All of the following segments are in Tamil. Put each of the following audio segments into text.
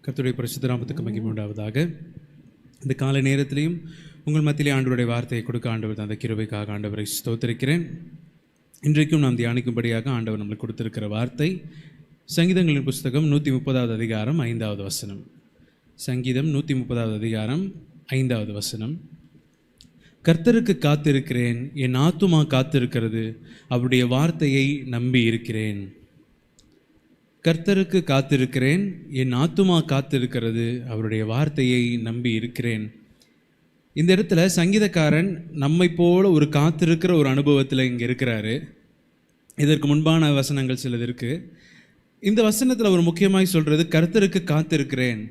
கர்த்தருடைய பரிசுத்த நாமத்துக்கு மகிமை உண்டாவதாக. இந்த காலை நேரத்திலையும் உங்கள் மத்தியிலே ஆண்டவருடைய வார்த்தையை கொடுக்க ஆண்டவர் அந்த கிருபைக்காக ஆண்டவரை ஸ்தோத்திரிக்கிறேன். இன்றைக்கும் நாம் தியானிக்கும்படியாக ஆண்டவர் நம்மளுக்கு கொடுத்திருக்கிற வார்த்தை சங்கீதங்களின் புஸ்தகம் 130வது அதிகாரம் 5வது வசனம். சங்கீதம் 130வது அதிகாரம் 5வது வசனம். கர்த்தருக்கு காத்திருக்கிறேன், என் ஆத்துமா காத்திருக்கிறது, அவருடைய வார்த்தையை நம்பி இருக்கிறேன். கர்த்தருக்கு காத்திருக்கிறேன், என் ஆத்துமா காத்திருக்கிறது, அவருடைய வார்த்தையை நம்பி இருக்கிறேன். இந்த இடத்துல சங்கீதக்காரன் நம்மை போல ஒரு காத்திருக்கிற ஒரு அனுபவத்தில் இங்கே இருக்கிறாரு. இதற்கு முன்பான வசனங்கள் சிலது இருக்குது. இந்த வசனத்தில் ஒரு முக்கியமாக சொல்கிறது கர்த்தருக்கு காத்திருக்கிறேன்.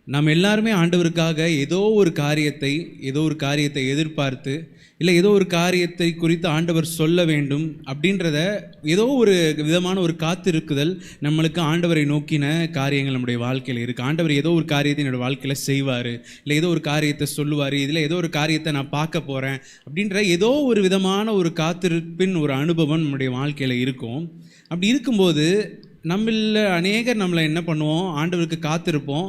நாம் எல்லாருமே ஆண்டவருக்காக ஏதோ ஒரு காரியத்தை எதிர்பார்த்து இல்லை ஏதோ ஒரு காரியத்தை குறித்து ஆண்டவர் சொல்ல வேண்டும் அப்படின்றத ஏதோ ஒரு விதமான ஒரு காத்திருக்குதல் நம்மளுக்கு ஆண்டவரை நோக்கின காரியங்கள் நம்முடைய வாழ்க்கையில் இருக்குது. ஆண்டவர் ஏதோ ஒரு காரியத்தை என்னோடய வாழ்க்கையில் செய்வார், இல்லை ஏதோ ஒரு காரியத்தை சொல்லுவார், இதில் ஏதோ ஒரு காரியத்தை நான் பார்க்க போகிறேன் அப்படின்ற ஏதோ ஒரு விதமான ஒரு காத்திருப்பின் ஒரு அனுபவம் நம்முடைய வாழ்க்கையில் இருக்கும். அப்படி இருக்கும்போது நம்மள அநேகர் நம்மளை என்ன பண்ணுவோம், ஆண்டவருக்கு காத்திருப்போம்.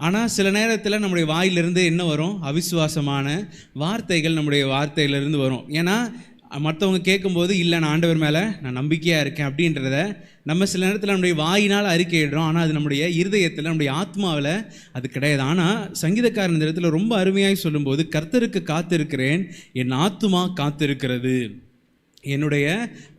ஆனால் சில நேரத்தில் நம்முடைய வாயிலிருந்து என்ன வரும், அவிசுவாசமான வார்த்தைகள் நம்முடைய வார்த்தையிலிருந்து வரும். ஏன்னா மற்றவங்க கேட்கும்போது இல்லை நான் ஆண்டவர் மேலே நான் நம்பிக்கையாக இருக்கேன் அப்படின்றத நம்ம சில நேரத்தில் நம்முடைய வாயினால் அறிக்கையிடுறோம். ஆனால் அது நம்முடைய இருதயத்தில் நம்முடைய ஆத்மாவில் அது கிடையாது. ஆனால் சங்கீதக்காரன் இந்த இடத்துல ரொம்ப அருமையாக சொல்லும்போது கர்த்தருக்கு காத்திருக்கிறேன், என் ஆத்துமா காத்திருக்கிறது. என்னுடைய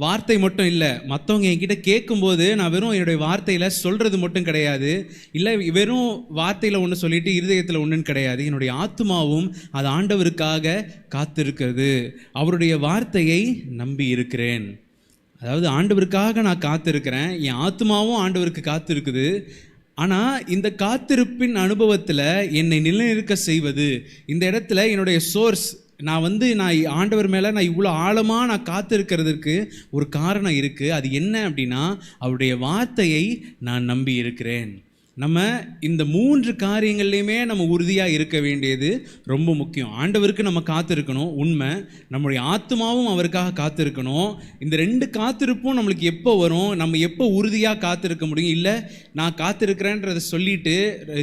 வார்த்தை மட்டும் இல்லை, மற்றவங்க என்கிட்ட கேட்கும்போது நான் வெறும் என்னுடைய வார்த்தையில் சொல்கிறது மட்டும் கிடையாது, இல்லை வெறும் வார்த்தையில் ஒன்று சொல்லிட்டு இருதயத்தில் ஒன்றுன்னு கிடையாது. என்னுடைய ஆத்துமாவும் அது ஆண்டவருக்காக காத்திருக்கிறது, அவருடைய வார்த்தையை நம்பி இருக்கிறேன். அதாவது ஆண்டவருக்காக நான் காத்திருக்கிறேன், என் ஆத்துமாவும் ஆண்டவருக்கு காத்திருக்குது. ஆனால் இந்த காத்திருப்பின் அனுபவத்தில் என்னை நிலைநிற்க செய்வது, இந்த இடத்துல என்னுடைய சோர்ஸ், நான் ஆண்டவர் மேலே நான் இவ்வளோ ஆழமாக நான் காத்திருக்கிறதுக்கு ஒரு காரணம் இருக்குது. அது என்ன அப்படின்னா அவருடைய வார்த்தையை நான் நம்பி இருக்கிறேன். நம்ம இந்த 3 காரியங்கள்லையுமே நம்ம உறுதியாக இருக்க வேண்டியது ரொம்ப முக்கியம். ஆண்டவருக்கு நம்ம காத்திருக்கணும், உண்மை. நம்முடைய ஆத்மாவும் அவருக்காக காத்திருக்கணும். இந்த 2 காத்திருப்பும் நம்மளுக்கு எப்போ வரும், நம்ம எப்போ உறுதியாக காத்திருக்க முடியும்? இல்லை நான் காத்திருக்கிறேன்றதை சொல்லிட்டு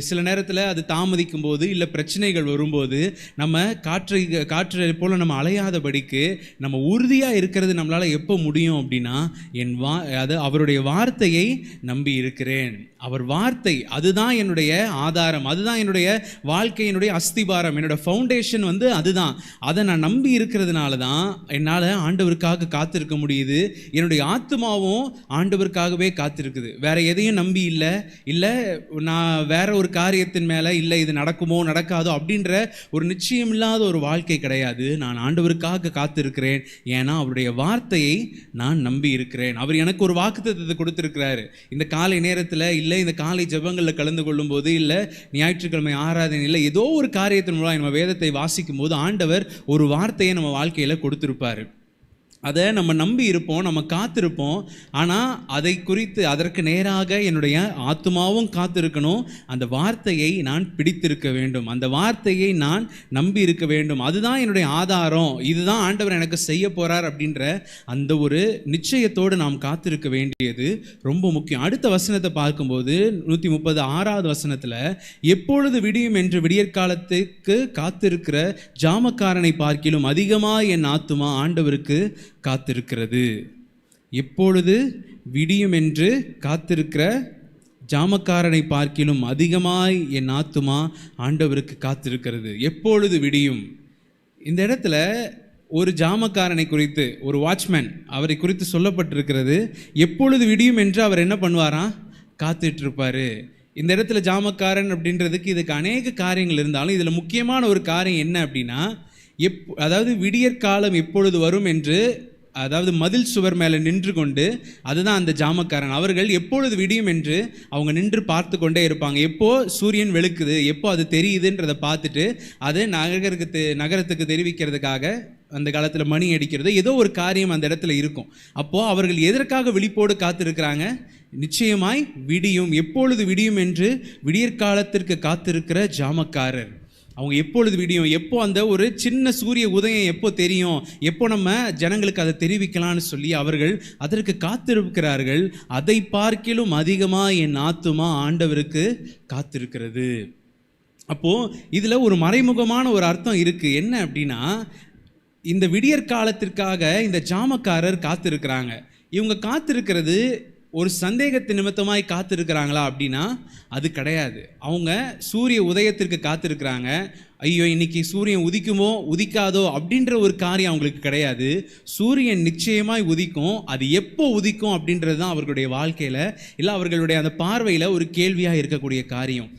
சில நேரத்தில் அது தாமதிக்கும் போது, இல்லை பிரச்சனைகள் வரும்போது நம்ம காற்றை போல் நம்ம அலையாதபடிக்கு நம்ம உறுதியாக இருக்கிறது நம்மளால் எப்போ முடியும் அப்படின்னா அவருடைய வார்த்தையை நம்பி இருக்கிறேன். அவர் வார்த்தை அதுதான் என்னுடைய ஆதாரம், அதுதான் என்னுடைய வாழ்க்கையினுடைய அஸ்திபாரம், என்னோட ஃபவுண்டேஷன் அதுதான். அதை நான் நம்பி இருக்கிறதுனால தான் என்னால் ஆண்டவருக்காக காத்திருக்க முடியுது. என்னுடைய ஆத்மாவும் ஆண்டவருக்காகவே காத்திருக்குது. வேற எதையும் நம்பி இல்லை நான் வேற ஒரு காரியத்தின் மேலே இல்லை இது நடக்குமோ நடக்காதோ அப்படின்ற ஒரு நிச்சயம் இல்லாத ஒரு வாழ்க்கை கிடையாது. நான் ஆண்டவருக்காக காத்திருக்கிறேன், ஏன்னா அவருடைய வார்த்தையை நான் நம்பி இருக்கிறேன். அவர் எனக்கு ஒரு வாக்குத்தத்தத்தை கொடுத்திருக்கிறாரு. இந்த காலை நேரத்தில் இல்லை இந்த காலை ஜெபங்களில் கலந்து கொள்ளும் போது, இல்லை ஞாயிற்றுக்கிழமை ஆராதனையில் ஏதோ ஒரு காரியத்தின் மூலம் நம்ம வேதத்தை வாசிக்கும் போது ஆண்டவர் ஒரு வார்த்தையை நம்ம வாழ்க்கையில் கொடுத்திருப்பார். அதை நம்ம நம்பி இருப்போம், நம்ம காத்திருப்போம். ஆனால் அதை குறித்து அதற்கு நேராக என்னுடைய ஆத்மாவும் காத்திருக்கணும். அந்த வார்த்தையை நான் பிடித்திருக்க வேண்டும், அந்த வார்த்தையை நான் நம்பி இருக்க வேண்டும். அதுதான் என்னுடைய ஆதாரம், இதுதான் ஆண்டவர் எனக்கு செய்ய போகிறார் அப்படின்ற அந்த ஒரு நிச்சயத்தோடு நாம் காத்திருக்க வேண்டியது ரொம்ப முக்கியம். அடுத்த வசனத்தை பார்க்கும்போது 136வது வசனத்தில் எப்பொழுது விடியும் என்று விடியற்காலத்துக்கு காத்திருக்கிற ஜாமக்காரனை பார்க்கிலும் அதிகமாக என் ஆத்துமா ஆண்டவருக்கு காத்திருக்கிறது. எப்பொழுது விடியும் என்று காத்திருக்கிற ஜாமக்காரனை பார்க்கிலும் அதிகமாய் என் ஆத்துமா ஆண்டவருக்கு காத்திருக்கிறது. எப்பொழுது விடியும், இந்த இடத்துல ஒரு ஜாமக்காரனை குறித்து, ஒரு வாட்ச்மேன், அவரை குறித்து சொல்லப்பட்டிருக்கிறது. எப்பொழுது விடியும் என்று அவர் என்ன பண்ணுவாராம், காத்துட்டு இருப்பாரு. இந்த இடத்துல ஜாமக்காரன் அப்படின்றதுக்கு இதுக்கு அநேக காரியங்கள் இருந்தாலும் இதில் முக்கியமான ஒரு காரியம் என்ன அப்படின்னா, அதாவது விடியற்காலம் எப்பொழுது வரும் என்று, அதாவது மதில் சுவர் மேலே நின்று கொண்டு, அதுதான் அந்த ஜாமக்காரன். அவர்கள் எப்பொழுது விடியும் என்று அவங்க நின்று பார்த்து கொண்டே இருப்பாங்க. எப்போ சூரியன் வெளுக்குது, எப்போ அது தெரியுதுன்றதை பார்த்துட்டு அதை நகரத்துக்கு தெரிவிக்கிறதுக்காக அந்த காலத்தில் மணி அடிக்கிறது, ஏதோ ஒரு காரியம் அந்த இடத்துல இருக்கும். அப்போது அவர்கள் எதற்காக விழிப்போடு காத்திருக்கிறாங்க, நிச்சயமாய் விடியும், எப்பொழுது விடியும் என்று விடியற்காலத்திற்கு காத்திருக்கிற ஜாமக்காரர். அவங்க எப்பொழுது விடியும், எப்போ அந்த ஒரு சின்ன சூரிய உதயம் எப்போ தெரியும், எப்போ நம்ம ஜனங்களுக்கு அதை தெரிவிக்கலாம்னு சொல்லி அவர்கள் அதற்கு காத்திருக்கிறார்கள். அதை பார்க்கிலும் அதிகமாக என் ஆத்துமா ஆண்டவருக்கு காத்திருக்கிறது. அப்போது இதில் ஒரு மறைமுகமான ஒரு அர்த்தம் இருக்குது. என்ன அப்படின்னா, இந்த விடியற் காலத்திற்காக இந்த ஜாமக்காரர் காத்திருக்கிறாங்க. இவங்க காத்திருக்கிறது ஒரு சந்தேகத்தின் நிமித்தமாய் காத்திருக்கிறாங்களா அப்படின்னா அது கிடையாது. அவங்க சூரிய உதயத்திற்கு காத்திருக்கிறாங்க. ஐயோ இன்னைக்கு சூரியன் உதிக்குமோ உதிக்காதோ அப்படின்ற ஒரு காரியம் அவங்களுக்கு கிடையாது. சூரியன் நிச்சயமாய் உதிக்கும். அது எப்போ உதிக்கும் அப்படின்றது தான் அவர்களுடைய வாழ்க்கையில் இல்லை அவர்களுடைய அந்த பார்வையில் ஒரு கேள்வியாக இருக்கக்கூடிய காரியம்.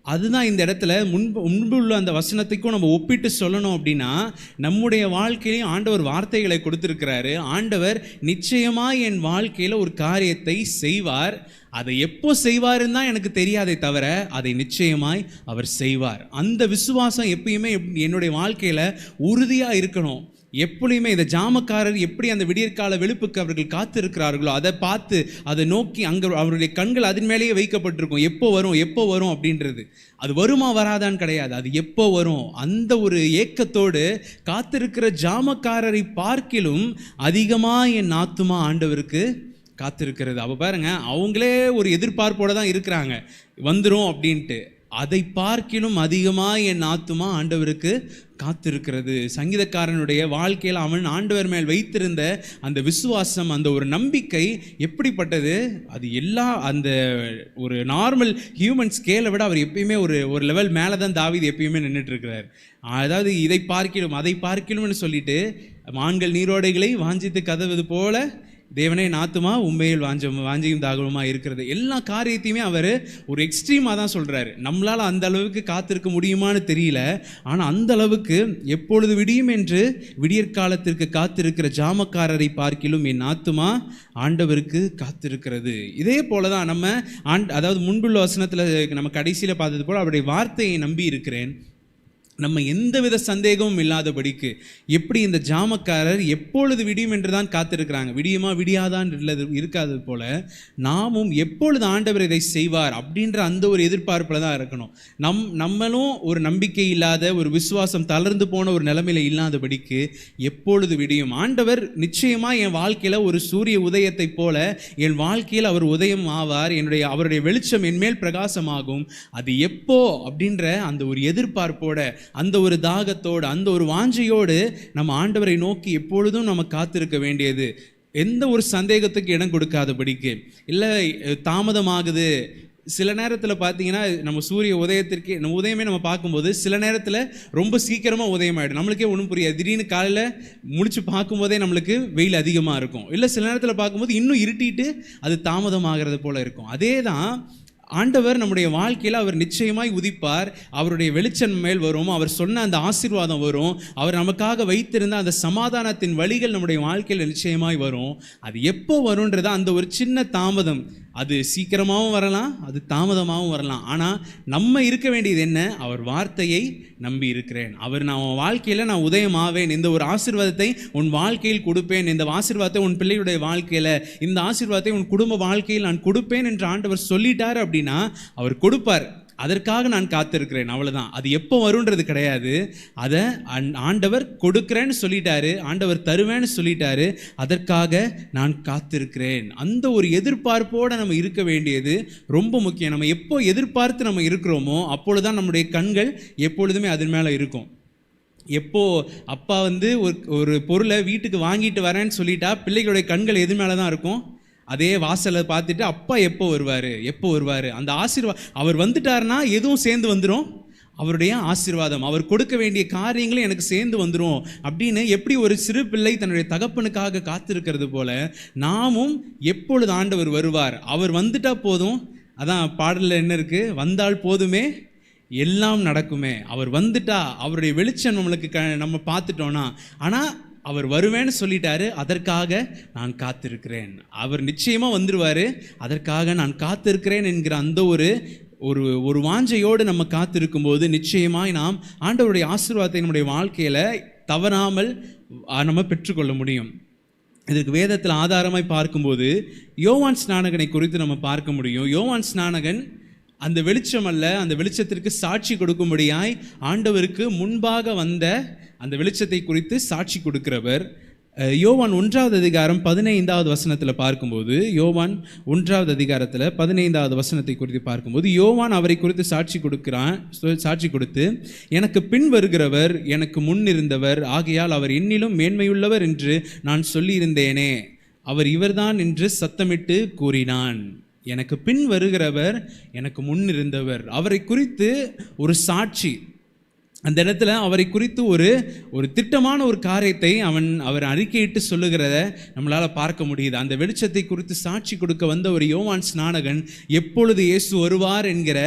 அதுதான் இந்த இடத்துல முன்புள்ள அந்த வசனத்துக்கும் நம்ம ஒப்பிட்டு சொல்லணும் அப்படின்னா, நம்முடைய வாழ்க்கையிலையும் ஆண்டவர் வார்த்தைகளை கொடுத்துருக்கிறாரு. ஆண்டவர் நிச்சயமாக என் வாழ்க்கையில் ஒரு காரியத்தை செய்வார். அதை எப்போ செய்வாருன்னு தான் எனக்கு தெரியாதே தவிர அதை நிச்சயமாய் அவர் செய்வார். அந்த விசுவாசம் எப்பயுமே என்னுடைய வாழ்க்கையில் உறுதியாக இருக்கணும். எப்பொழுதுமே இந்த ஜாமக்காரர் எப்படி அந்த விடியற்கால வெளுப்புக்கு அவர்கள் காத்திருக்கிறார்களோ அதை பார்த்து அதை நோக்கி அங்கே அவருடைய கண்கள் அதன் மேலேயே வைக்கப்பட்டிருக்கும். எப்போ வரும் எப்போ வரும் அப்படின்றது. அது வருமா வராதான்னு கிடையாது, அது எப்போ வரும் அந்த ஒரு ஏக்கத்தோடு காத்திருக்கிற ஜாமக்காரரை பார்க்கிலும் அதிகமாக என் ஆத்துமா ஆண்டவருக்கு காத்திருக்கிறது. அப்போ பாருங்க, அவங்களே ஒரு எதிர்பார்ப்போடு தான் இருக்கிறாங்க வந்துடும் அப்படின்ட்டு. அதை பார்க்கிலும் அதிகமாக என் ஆத்துமா ஆண்டவருக்கு காத்திருக்கிறது. சங்கீதக்காரனுடைய வாழ்க்கையில் அவன் ஆண்டவர் மேல் வைத்திருந்த அந்த விசுவாசம், அந்த ஒரு நம்பிக்கை எப்படிப்பட்டது, அது எல்லா அந்த ஒரு நார்மல் ஹியூமன் ஸ்கேலை விட அவர் எப்பயுமே ஒரு லெவல் மேலே தான் தாவீது எப்பயுமே நின்றுட்டு இருக்கிறார். அதாவது இதை பார்க்கிலும் அதை பார்க்கிலும்னு சொல்லிட்டு, மான்கள் நீரோடைகளை வாஞ்சித்து கதவது போல தேவனே நாத்துமா உண்மையில் வாஞ்சியும் தாகமா இருக்கிறது. எல்லா காரியத்தையுமே அவர் ஒரு எக்ஸ்ட்ரீமாக தான் சொல்கிறாரு. நம்மளால் அந்த அளவுக்கு காத்திருக்க முடியுமான்னு தெரியல, ஆனால் அந்த அளவுக்கு எப்பொழுது விடியும் என்று விடியற்காலத்திற்கு காத்திருக்கிற ஜாமக்காரரை பார்க்கிலும் என் ஆத்துமா ஆண்டவருக்கு காத்திருக்கிறது. இதே போல தான் நம்ம அதாவது முன்புள்ள வசனத்தில் நம்ம கடைசியில் பார்த்தது போல் அவருடைய வார்த்தையை நம்பி இருக்கிறேன். நம்ம எந்தவித சந்தேகமும் இல்லாதபடிக்கு எப்படி இந்த ஜாமக்காரர் எப்பொழுது விடியும் என்று தான் காத்திருக்கிறாங்க, விடியுமா விடியாதான் இருக்காது போல நாமும் எப்பொழுது ஆண்டவர் இதை செய்வார் அப்படின்ற அந்த ஒரு எதிர்பார்ப்பில் தான் இருக்கணும். நம்மளும் ஒரு நம்பிக்கை இல்லாத ஒரு விசுவாசம் தளர்ந்து போன ஒரு நிலைமையில இல்லாதபடிக்கு எப்பொழுது விடியும், ஆண்டவர் நிச்சயமாக என் வாழ்க்கையில் ஒரு சூரிய உதயத்தை போல என் வாழ்க்கையில் அவர் உதயம் ஆவார், அவருடைய வெளிச்சம் என்மேல் பிரகாசமாகும். அது எப்போ அப்படின்ற அந்த ஒரு எதிர்பார்ப்போட, அந்த ஒரு தாகத்தோடு, அந்த ஒரு வாஞ்சையோடு நம்ம ஆண்டவரை நோக்கி எப்பொழுதும் நம்ம காத்திருக்க வேண்டியது. எந்த ஒரு சந்தேகத்துக்கு இடம் கொடுக்காதபடிக்கு. இல்லை தாமதமாகுது, சில நேரத்தில் பார்த்தீங்கன்னா நம்ம சூரிய உதயத்திற்கு நம்ம உதயமே நம்ம பார்க்கும்போது சில நேரத்தில் ரொம்ப சீக்கிரமாக உதயமாகிடும், நம்மளுக்கே ஒன்றும் புரியாது. திடீர்னு காலையில் முடிச்சு பார்க்கும்போதே நம்மளுக்கு வெயில் அதிகமாக இருக்கும். இல்லை சில நேரத்தில் பார்க்கும்போது இன்னும் இருட்டிட்டு அது தாமதமாகிறது போல இருக்கும். அதே தான் ஆண்டவர் நம்முடைய வாழ்க்கையில் அவர் நிச்சயமாய் உதிப்பார். அவருடைய வெளிச்சம் மேல் வரும், அவர் சொன்ன அந்த ஆசீர்வாதம் வரும், அவர் நமக்காக வைத்திருந்த அந்த சமாதானத்தின் வழிகள் நம்முடைய வாழ்க்கையில் நிச்சயமாய் வரும். அது எப்போ வரும்ன்றத அந்த ஒரு சின்ன தாமதம், அது சீக்கிரமாகவும் வரலாம், அது தாமதமாகவும் வரலாம். ஆனால் நம்ம இருக்க வேண்டியது என்ன, அவர் வார்த்தையை நம்பி இருக்கிறேன். அவர் நான் உன் வாழ்க்கையில் நான் உதயம் ஆவேன், இந்த ஒரு ஆசீர்வாதத்தை உன் வாழ்க்கையில் கொடுப்பேன், இந்த ஆசீர்வாதத்தை உன் பிள்ளையுடைய வாழ்க்கையில், இந்த ஆசீர்வாதத்தை உன் குடும்ப வாழ்க்கையில் நான் கொடுப்பேன் என்று ஆண்டவர் சொல்லிட்டார் அப்படின்னா அவர் கொடுப்பார். அதற்காக நான் காத்திருக்கிறேன், அவ்வளோதான். அது எப்போ வரும்ன்றது கிடையாது. அதை ஆண்டவர் கொடுக்குறேன்னு சொல்லிட்டாரு, ஆண்டவர் தருவேன்னு சொல்லிட்டாரு, அதற்காக நான் காத்திருக்கிறேன். அந்த ஒரு எதிர்பார்ப்போடு நம்ம இருக்க வேண்டியது ரொம்ப முக்கியம். நம்ம எப்போ எதிர்பார்த்து நம்ம இருக்கிறோமோ அப்பொழுதுதான் நம்முடைய கண்கள் எப்பொழுதுமே அதன் மேலே இருக்கும். எப்போ அப்பா ஒரு பொருளை வீட்டுக்கு வாங்கிட்டு வரேன்னு சொல்லிட்டா பிள்ளைகளுடைய கண்கள் எது மேலே தான் இருக்கும், அதே வாசலை பார்த்துட்டு அப்பா எப்போ வருவார் அந்த ஆசீர்வாதம் அவர் வந்துட்டார்னா எதுவும் சேர்ந்து வந்துடும், அவருடைய ஆசீர்வாதம், அவர் கொடுக்க வேண்டிய காரியங்களும் எனக்கு சேர்ந்து வந்துடும் அப்படின்னு எப்படி ஒரு சிறு பிள்ளை தன்னுடைய தகப்பனுக்காக காத்திருக்கிறது போல நாமும் எப்பொழுது ஆண்டவர் வருவார், அவர் வந்துட்டா போதும். அதான் பாடலில் என்ன இருக்குது, வந்தால் போதுமே எல்லாம் நடக்குமே. அவர் வந்துட்டா அவருடைய வெளிச்சம் நம்மளுக்கு நம்ம பார்த்துட்டோன்னா, ஆனால் அவர் வருவேன்னு சொல்லிட்டாரு, அதற்காக நான் காத்திருக்கிறேன். அவர் நிச்சயமாக வந்துடுவார், அதற்காக நான் காத்திருக்கிறேன் என்கிற அந்த ஒரு வாஞ்சையோடு நம்ம காத்திருக்கும் போது நிச்சயமாய் நாம் ஆண்டவருடைய ஆசீர்வாதத்தை நம்முடைய வாழ்க்கையில் தவறாமல் நம்ம பெற்றுக்கொள்ள முடியும். இதற்கு வேதத்தில் ஆதாரமாய் பார்க்கும்போது யோவான் ஸ்நானகனை குறித்து நம்ம பார்க்க முடியும். யோவான் ஸ்நானகன் அந்த வெளிச்சம் அல்ல, அந்த வெளிச்சத்திற்கு சாட்சி கொடுக்கும்படியாய் ஆண்டவருக்கு முன்பாக வந்த அந்த வெளிச்சத்தை குறித்து சாட்சி கொடுக்கிறவர். யோவான் 1வது அதிகாரம் 15வது வசனத்தில் பார்க்கும்போது, யோவான் 1வது அதிகாரத்தில் 15வது வசனத்தை குறித்து பார்க்கும்போது, யோவான் அவரை குறித்து சாட்சி கொடுத்து, எனக்கு பின் வருகிறவர் எனக்கு முன் இருந்தவர், ஆகையால் அவர் என்னிலும் மேன்மையுள்ளவர் என்று நான் சொல்லியிருந்தேனே, அவர் இவர்தான் என்று சத்தமிட்டு கூறினான். எனக்கு பின் வருகிறவர் எனக்கு முன் இருந்தவர், அவரை குறித்து ஒரு சாட்சி. அந்த இடத்துல அவரை குறித்து ஒரு திட்டமான ஒரு காரியத்தை அவர் அறிக்கையிட்டு சொல்லுகிறத நம்மளால் பார்க்க முடியுது. அந்த வெளிச்சத்தை குறித்து சாட்சி கொடுக்க வந்த ஒரு யோவான் ஸ்நானகன் எப்பொழுது இயேசு வருவார் என்கிற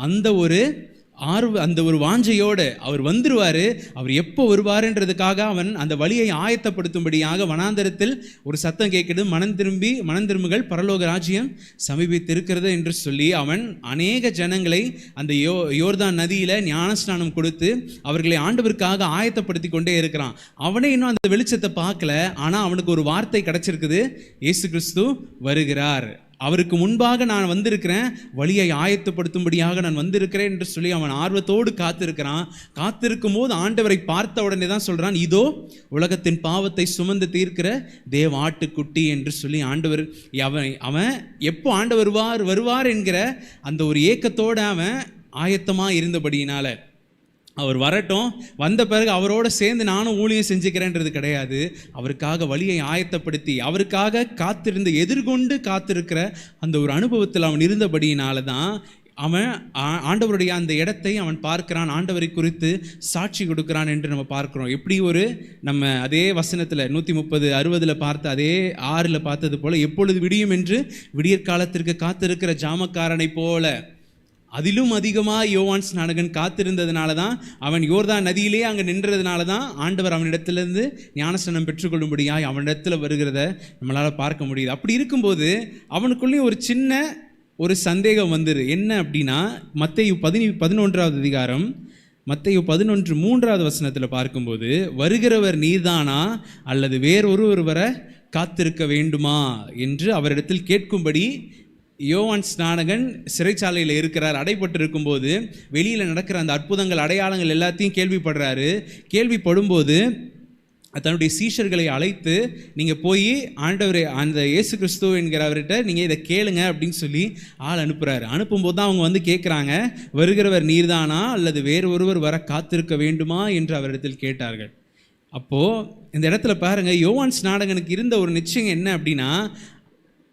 அந்த ஒரு வாஞ்சையோடு அவர் வந்துருவார். அவர் எப்போ வருவாருன்றதுக்காக அவன் அந்த வழியை ஆயத்தப்படுத்தும்படியாக வனாந்தரத்தில் ஒரு சத்தம் கேட்குது, மனம் திரும்புகள், பரலோக ராஜ்யம் சமீபித்திருக்கிறது என்று சொல்லி அவன் அநேக ஜனங்களை அந்த யோர்தான் நதியில் ஞானஸ்நானம் கொடுத்து அவர்களை ஆண்டவருக்காக ஆயத்தப்படுத்தி கொண்டே இருக்கிறான். அவனே இன்னும் அந்த வெளிச்சத்தை பார்க்கல. ஆனால் அவனுக்கு ஒரு வார்த்தை கிடைச்சிருக்குது, இயேசு கிறிஸ்து வருகிறார், அவருக்கு முன்பாக நான் வந்திருக்கிறேன், வழியை ஆயத்தப்படுத்தும்படியாக நான் வந்திருக்கிறேன் என்று சொல்லி அவன் ஆர்வத்தோடு காத்திருக்கும் போது ஆண்டவரை பார்த்த உடனே தான் சொல்றான், இதோ உலகத்தின் பாவத்தை சுமந்து தீர்க்கிற தேவ ஆட்டுக்குட்டி என்று சொல்லி ஆண்டவர் அவன் எப்போ ஆண்டவர் வருவார் என்கிற அந்த ஒரு ஏக்கத்தோடு அவன் ஆயத்தமாக இருந்தபடியினால, அவர் வரட்டும், வந்த பிறகு அவரோட சேர்ந்து நானும் ஊழியம் செஞ்சுக்கிறேன்றது கிடையாது. அவருக்காக வழியை ஆயத்தப்படுத்தி அவருக்காக எதிர்கொண்டு காத்திருக்கிற அந்த ஒரு அனுபவத்தில் அவன் இருந்தபடியினால தான் அவன் ஆண்டவருடைய அந்த இடத்தை அவன் பார்க்கிறான், ஆண்டவரை குறித்து சாட்சி கொடுக்கிறான் என்று நம்ம பார்க்கிறோம். எப்படி நம்ம அதே வசனத்தில் 130:60 பார்த்த அதே 6 பார்த்தது போல, எப்பொழுது விடியும் என்று விடியற்காலத்திற்கு காத்திருக்கிற ஜாமக்காரனை போல அதிலும் அதிகமாக யோவான் ஸ்நானகன் காத்திருந்ததுனால தான், அவன் யோர்தான் நதியிலே அங்கே நின்றதுனால தான் ஆண்டவர் அவனிடத்திலிருந்து ஞானஸ்நானம் பெற்றுக்கொள்ளும்படியாய் அவனிடத்தில் வருகிறத நம்மளால் பார்க்க முடியுது. அப்படி இருக்கும்போது அவனுக்குள்ளேயும் ஒரு சின்ன ஒரு சந்தேகம் வந்துரு. என்ன அப்படின்னா, மத்தேயு 11வது அதிகாரம் மத்தேயு 11:3 வசனத்தில் பார்க்கும்போது, வருகிறவர் நீர்தானா அல்லது வேறொருவர் வர காத்திருக்க வேண்டுமா என்று அவரிடத்தில் கேட்கும்படி யோவான் ஸ்நானகன் சிறைச்சாலையில் இருக்கிறார். அடைப்பட்டு இருக்கும்போது வெளியில் நடக்கிற அந்த அற்புதங்கள், அடையாளங்கள் எல்லாத்தையும் கேள்விப்படும்போது தன்னுடைய சீஷர்களை அழைத்து, நீங்கள் போய் ஆண்டவர் அந்த இயேசு கிறிஸ்து என்கிறவர்கிட்ட நீங்கள் இதை கேளுங்க அப்படின்னு சொல்லி ஆள் அனுப்புகிறாரு. அனுப்பும்போது தான் அவங்க கேட்குறாங்க, வருகிறவர் நீர்தானா அல்லது வேறு ஒருவர் வர காத்திருக்க வேண்டுமா என்று அவரிடத்தில் கேட்டார்கள். அப்போது இந்த இடத்துல பாருங்கள், யோவான் ஸ்நானகனுக்கு இருந்த ஒரு நிச்சயம் என்ன அப்படின்னா,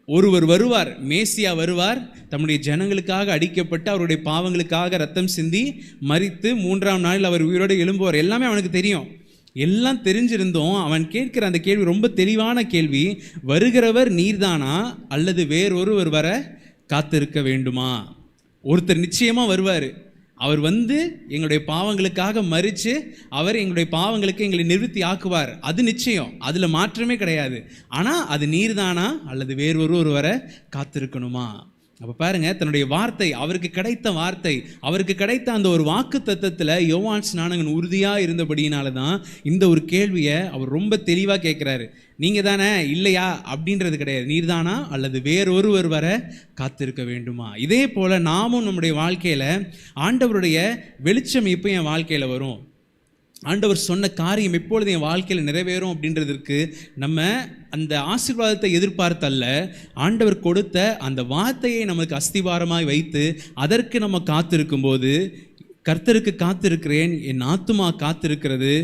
ஒருவர் வருவார், மேசியா வருவார், தம்முடைய ஜனங்களுக்காக அடிக்கப்பட்டு அவருடைய பாவங்களுக்காக ரத்தம் சிந்தி மரித்து 3ஆம் நாளில் அவர் உயிரோடு எழும்புவார். எல்லாமே அவனுக்கு தெரியும். எல்லாம் தெரிஞ்சிருந்தோம் அவன் கேட்கிற அந்த கேள்வி ரொம்ப தெளிவான கேள்வி, வருகிறவர் நீர்தானா அல்லது வேறொருவர் வர காத்திருக்க வேண்டுமா? ஒருத்தர் நிச்சயமாக வருவார். அவர் எங்களுடைய பாவங்களுக்காக மரித்து அவர் எங்களுடைய பாவங்களுக்கு எங்களை நிவர்த்தி ஆக்குவார். அது நிச்சயம், அதில் மாற்றமே கிடையாது. ஆனால் அது நீர்தானா அல்லது வேறொரு வர காத்திருக்கணுமா? அப்போ பாருங்கள், தன்னுடைய வார்த்தை, அவருக்கு கிடைத்த வார்த்தை, அவருக்கு கிடைத்த அந்த ஒரு வாக்கு தத்தத்தில் யோவான் ஸ்நானகன் உறுதியாக இருந்தபடியினால தான் இந்த ஒரு கேள்வியை அவர் ரொம்ப தெளிவாக கேட்குறாரு. நீங்கள் தானே, இல்லையா அப்படின்றது கிடையாது, நீர்தானா அல்லது வேறொருவர் வர காத்திருக்க வேண்டுமா? இதே போல் நாமும் நம்முடைய வாழ்க்கையில் ஆண்டவருடைய வெளிச்சம் எப்போ என் வாழ்க்கையில் வரும், ஆண்டவர் சொன்ன காரியம் எப்பொழுது என் வாழ்க்கையில் நிறைவேறும் அப்படின்றதற்கு நம்ம அந்த ஆசீர்வாதத்தை எதிர்பார்த்தல்ல, ஆண்டவர் கொடுத்த அந்த வார்த்தையை நமக்கு அஸ்திவாரமாய் வைத்து அதற்கு நம்ம காத்திருக்கும்போது, கர்த்தருக்கு காத்திருக்கிறேன், என் ஆத்துமா காத்திருக்கிறது,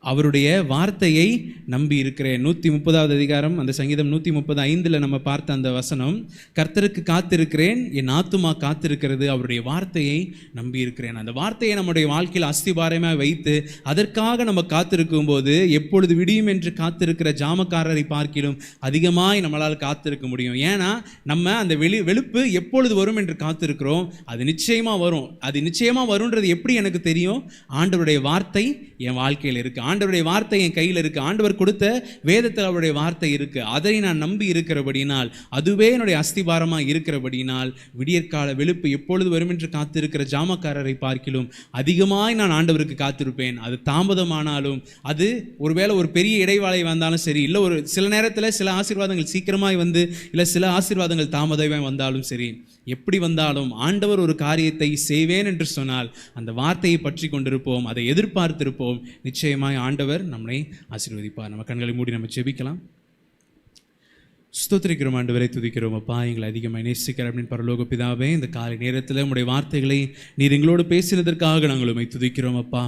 அவருடைய வார்த்தையை நம்பி இருக்கிறேன். 130வது அதிகாரம் அந்த சங்கீதம் 135 நம்ம பார்த்த அந்த வசனம், கர்த்தருக்கு காத்திருக்கிறேன், என் ஆத்துமா காத்திருக்கிறது, அவருடைய வார்த்தையை நம்பி இருக்கிறேன். அந்த வார்த்தையை நம்முடைய வாழ்க்கையில் அஸ்திபாரமாக வைத்து அதற்காக நம்ம காத்திருக்கும் போது, எப்பொழுது விடியும் என்று காத்திருக்கிற ஜாமக்காரரை பார்க்கிலும் அதிகமாய் நம்மளால் காத்திருக்க முடியும். ஏன்னா நம்ம அந்த வெளுப்பு எப்பொழுது வரும் என்று காத்திருக்கிறோம். அது நிச்சயமாக வரும். அது நிச்சயமாக வரும்ன்றது எப்படி எனக்கு தெரியும்? ஆண்டவருடைய வார்த்தை என் வாழ்க்கையில் இருக்குது. ஆண்டவருடைய வார்த்தை என் கையில் இருக்கு, ஆண்டவர் கொடுத்த வேதத்தில் அவருடைய வார்த்தை இருக்கு, அதை நான் நம்பி இருக்கிறபடினால், அதுவே என்னுடைய அஸ்திபாரமாக இருக்கிறபடினால், விடியற்கால வெளுப்பு எப்பொழுது வரும் என்று காத்திருக்கிற ஜாமக்காரரை பார்க்கிலும் அதிகமாய் நான் ஆண்டவருக்கு காத்திருப்பேன். அது தாமதமானாலும், அது ஒருவேளை ஒரு பெரிய இடைவாளை வந்தாலும் சரி, இல்லை ஒரு சில நேரத்தில் சில ஆசீர்வாதங்கள் சீக்கிரமாய் வந்து, இல்லை சில ஆசீர்வாதங்கள் தாமதமாய் வந்தாலும் சரி, எப்படி வந்தாலும் ஆண்டவர் ஒரு காரியத்தை செய்வேன் என்று சொன்னால் அந்த வார்த்தையை பற்றி கொண்டிருப்போம், அதை எதிர்பார்த்திருப்போம். நிச்சயமாய் ஆண்டவர் நம்மை ஆசீர்வதிப்பார். நம்ம கண்களை மூடி நம்ம ஜெபிக்கலாம். ஸ்தோத்திரிக்கிறோம் ஆண்டவரை, துதிக்கிறோம் அப்பா, எங்களை அதிகமாக நேசிக்கிற அப்படின்னு பரலோக பிதாவே, இந்த காலை நேரத்தில் உம்முடைய வார்த்தைகளை நீர் எங்களோடு பேசினதற்காக நாங்கள் உம்மை துதிக்கிறோம் அப்பா.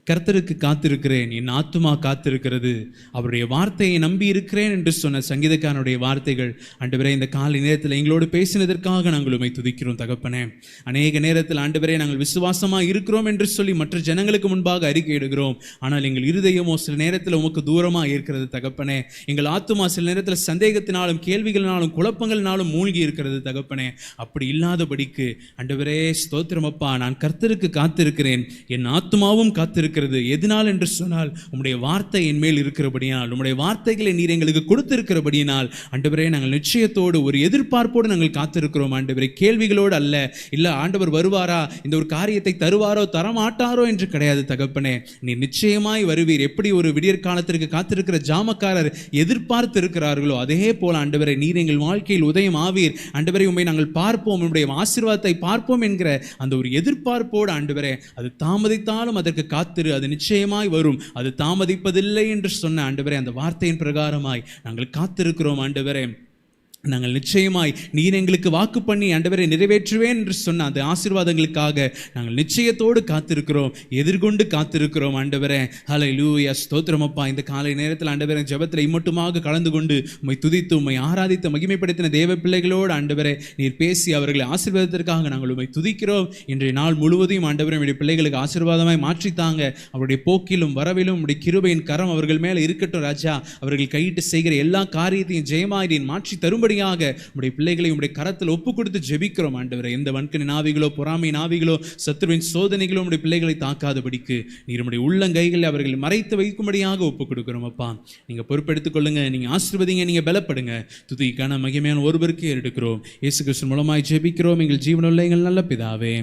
கர்த்தருக்கு காத்திருக்கிறேன், என் ஆத்துமா காத்திருக்கிறது, அவருடைய வார்த்தையை நம்பி இருக்கிறேன் என்று சொன்ன சங்கீதக்காரனுடைய வார்த்தைகள் ஆண்டவரே இந்த காலை நேரத்தில் எங்களோடு பேசினதற்காக நாங்கள் உம்மை துதிக்கிறோம் தகப்பனே. அநேக நேரத்தில் ஆண்டவரே நாங்கள் விசுவாசமாக இருக்கிறோம் என்று சொல்லி மற்ற ஜனங்களுக்கு முன்பாக அறிக்கையிடுகிறோம், ஆனால் எங்கள் இருதயமோ சில நேரத்தில் உமக்கு தூரமாக இருக்கிறது தகப்பனே. எங்கள் ஆத்துமா சில நேரத்தில் சந்தேகத்தினாலும் கேள்விகளினாலும் குழப்பங்களினாலும் மூழ்கி இருக்கிறது தகப்பனே. அப்படி இல்லாதபடிக்கு ஆண்டவரே ஸ்தோத்திரம் அப்பா, நான் கர்த்தருக்கு காத்திருக்கிறேன், என் ஆத்துமாவும் காத்திருக்கிறேன். எதனால் என்று சொன்னால் உம்முடைய வார்த்தை என் மேல் இருக்கிறபடியால், உம்முடைய வார்த்தைகளை நீர் எங்களுக்கு கொடுத்திருக்கிறபடியினால் ஆண்டவரே நாங்கள் நிச்சயத்தோடு ஒரு எதிர்பார்ப்போடு நாங்கள் காத்திருக்கிறோம் ஆண்டவரே. கேள்விகளோடு அல்ல, இல்லை ஆண்டவர் வருவாரா, இந்த ஒரு காரியத்தை தருவாரோ தரமாட்டாரோ என்று கிடையாது தகப்பனே. நீர் நிச்சயமாய் வருவீர். எப்படி ஒரு விடியற் காலத்திற்கு காத்திருக்கிற ஜாமக்காரர் எதிர்பார்த்து இருக்கிறார்களோ அதே போல ஆண்டவரே நீர் எங்கள் வாழ்க்கையில் உதயம் ஆவீர் ஆண்டவரே. உம்மை நாங்கள் பார்ப்போம், உம்முடைய ஆசீர்வாதத்தை பார்ப்போம் என்கிற அந்த ஒரு எதிர்பார்ப்போடு ஆண்டவரே, அது தாமதித்தாலும் அதற்கு காத்து அது நிச்சயமாய் வரும், அது தாமதிப்பதில்லை என்று சொன்ன ஆண்டவரே அந்த வார்த்தையின் பிரகாரமாய் நாங்கள் காத்திருக்கிறோம் ஆண்டவரே. நாங்கள் நிச்சயமாய் நீர் எங்களுக்கு வாக்கு பண்ணி ஆண்டவரை நிறைவேற்றுவேன் என்று சொன்ன அந்த ஆசீர்வாதங்களுக்காக நாங்கள் நிச்சயத்தோடு காத்திருக்கிறோம், எதிர்கொண்டு காத்திருக்கிறோம் ஆண்டவரே. ஹல்லேலூயா, ஸ்தோத்திரம் அப்பா. இந்த காலை நேரத்தில் ஆண்டவரே ஜெபத்தில் இம்மட்டுமாக கலந்து கொண்டு உம்மை துதித்து உம்மை ஆராதித்து மகிமைப்படுத்தின தேவ பிள்ளைகளோடு ஆண்டவரே நீர் பேசி அவர்களை ஆசீர்வாதத்திற்காக நாங்கள் உம்மை துதிக்கிறோம். இன்றைய நாள் முழுவதையும் ஆண்டவரே நம்முடைய பிள்ளைகளுக்கு ஆசீர்வாதமாய் மாற்றித்தாங்க. அவருடைய போக்கிலும் வரவிலும் உம்முடைய கிருபையின் கரம் அவர்கள் மேலே இருக்கட்டும் ராஜா. அவர்கள் கையிட்டு செய்கிற எல்லா காரியத்தையும் ஜெயமாய் நீர் மாற்றி தரும்படி உம்முடைய பிள்ளைகளை உம்முடைய கரத்தில் ஒப்பு கொடுத்து ஜெபிக்கிறோம் ஆண்டவரே. எந்த வன்கணி நாவிகளோ பொறாமை நாவிகளோ சத்துருவின் சோதனைகளோ உம்முடைய பிள்ளைகளை தாக்காதபடிக்கு நீர் உம்முடைய உள்ளங்கைகளை அவர்களை மறைத்து வைக்கும்படியாக ஒப்பு கொடுக்கிறோம் அப்பா. நீங்க பொறுப்பெடுத்துக் கொள்ளுங்க, நீங்க ஆசீர்வதிங்க, நீங்க பலப்படுங்க. துதிக்கான மகிமையான ஒருவருக்கு எடுக்கிறோம். இயேசு கிறிஸ்து மூலமாய் ஜெபிக்கிறோம் எங்கள் ஜீவனுள்ள எங்கள் நல்ல பிதாவே,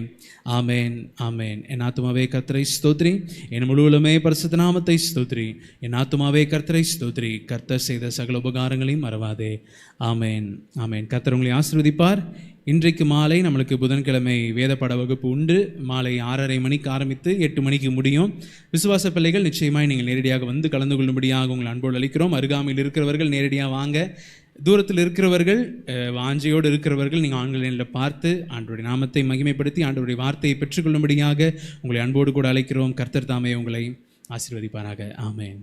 ஆமேன் ஆமேன். என் ஆத்துமாவே கர்த்தரை ஸ்தோத்ரி, என் முழுவலுமே பரிசுத்த நாமத்தை ஸ்தோத்ரி. என் ஆத்துமாவே கர்த்தரை ஸ்தோத்ரி, கர்த்தர் செய்த சகல உபகாரங்களையும் மறவாதே. ஆமேன் ஆமேன். கர்த்தர் உங்களை ஆசீர்வதிப்பார். இன்றைக்கு மாலை நம்மளுக்கு புதன்கிழமை வேத பாட வகுப்பு உண்டு. மாலை 6:30 மணிக்கு ஆரம்பித்து 8 மணிக்கு முடியும். விசுவாச பிள்ளைகள் நிச்சயமாய் நீங்கள் நேரடியாக வந்து கலந்து கொள்ளும்படியாக உங்கள் அன்போடு அளிக்கிறோம். அருகாமையில் இருக்கிறவர்கள் நேரடியாக வாங்க. தூரத்தில் இருக்கிறவர்கள், வாஞ்சையோடு இருக்கிறவர்கள் நீங்கள் ஆன்லைனில் பார்த்து ஆண்டவருடைய நாமத்தை மகிமைப்படுத்தி ஆண்டவருடைய வார்த்தையை பெற்றுக்கொள்ளும்படியாக உங்களை அன்போடு கூட அழைக்கிறோம். கர்த்தர் தாமே உங்களை ஆசீர்வதிப்பாராக. ஆமேன்.